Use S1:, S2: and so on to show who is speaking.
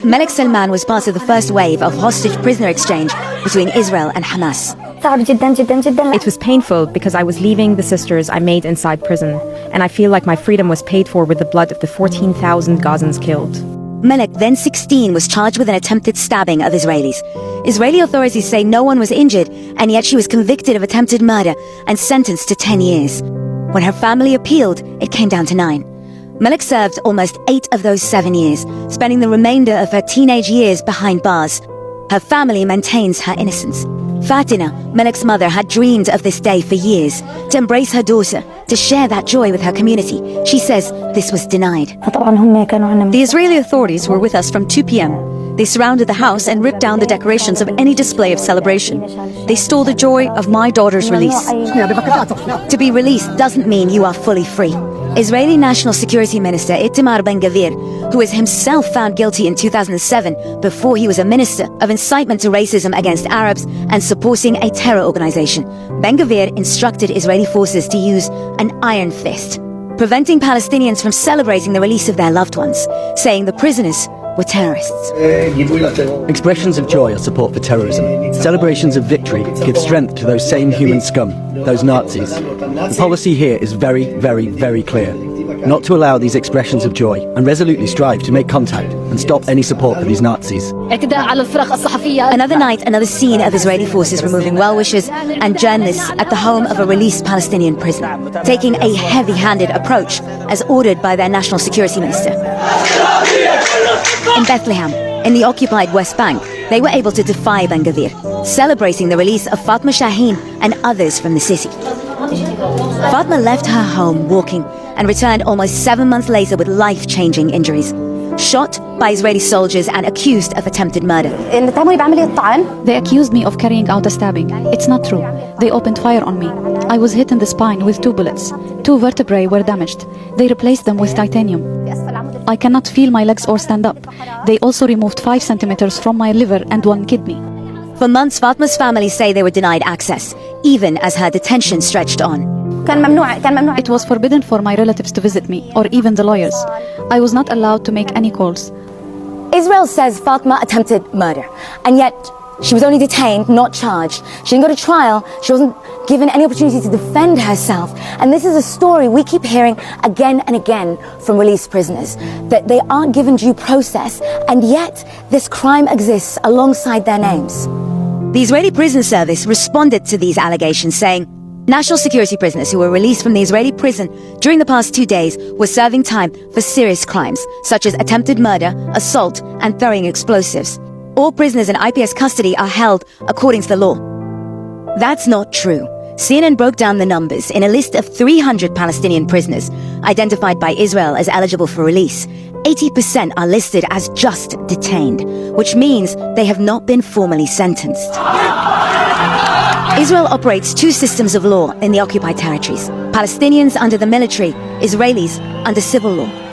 S1: Malek Salman was part of the first wave of hostage prisoner exchange between Israel and Hamas.
S2: It was painful because I was leaving the sisters I made inside prison, and I feel like my freedom was paid for with the blood of the 14,000 Gazans killed.
S1: Malek, then 16, was charged with an attempted stabbing of Israelis. Israeli authorities say no one was injured, and yet she was convicted of attempted murder and sentenced to 10 years. When her family appealed, it came down to 9. Malek served almost 8 of those 7 years, spending the remainder of her teenage years behind bars. Her family maintains her innocence. Fatina, Malek's mother, had dreamed of this day for years, to embrace her daughter, to share that joy with her community. She says this was denied.
S3: The Israeli authorities were with us from 2 p.m. They surrounded the house and ripped down the decorations of any display of celebration. They stole the joy of my daughter's release.
S1: To be released doesn't mean you are fully free. Israeli National Security Minister Itamar Ben-Gvir, who was himself found guilty in 2007 before he was a minister of incitement to racism against Arabs and supporting a terror organization. Ben-Gvir instructed Israeli forces to use an iron fist, preventing Palestinians from celebrating the release of their loved ones, saying the prisoners were terrorists.
S4: Expressions of joy are support for terrorism. Celebrations of victory give strength to those same human scum, those Nazis. The policy here is very, very, very clear. Not to allow these expressions of joy and resolutely strive to make contact and stop any support for these Nazis.
S1: Another night, another scene of Israeli forces removing well-wishers and journalists at the home of a released Palestinian prisoner, taking a heavy-handed approach as ordered by their national security minister. In Bethlehem, in the occupied West Bank, they were able to defy Ben-Gvir, celebrating the release of Fatma Shaheen and others from the city. Fatma left her home walking and returned almost 7 months later with life-changing injuries. Shot by Israeli soldiers and accused of attempted murder.
S5: They accused me of carrying out a stabbing. It's not true. They opened fire on me. I was hit in the spine with 2 bullets. 2 vertebrae were damaged. They replaced them with titanium. I cannot feel my legs or stand up. They also removed 5 centimeters from my liver and 1 kidney.
S1: For months, Fatma's family say they were denied access, even as her detention stretched on.
S5: It was forbidden for my relatives to visit me, or even the lawyers. I was not allowed to make any calls.
S1: Israel says Fatma attempted murder, and yet she was only detained, not charged. She didn't go to trial. She wasn't given any opportunity to defend herself. And this is a story we keep hearing again and again from released prisoners, that they aren't given due process, and yet this crime exists alongside their names. The Israeli Prison Service responded to these allegations, saying national security prisoners who were released from the Israeli prison during the past 2 days were serving time for serious crimes, such as attempted murder, assault, and throwing explosives. All prisoners in IPS custody are held according to the law. That's not true. CNN broke down the numbers in a list of 300 Palestinian prisoners identified by Israel as eligible for release. 80% are listed as just detained, which means they have not been formally sentenced. Israel operates 2 systems of law in the occupied territories: Palestinians under the military, Israelis under civil law.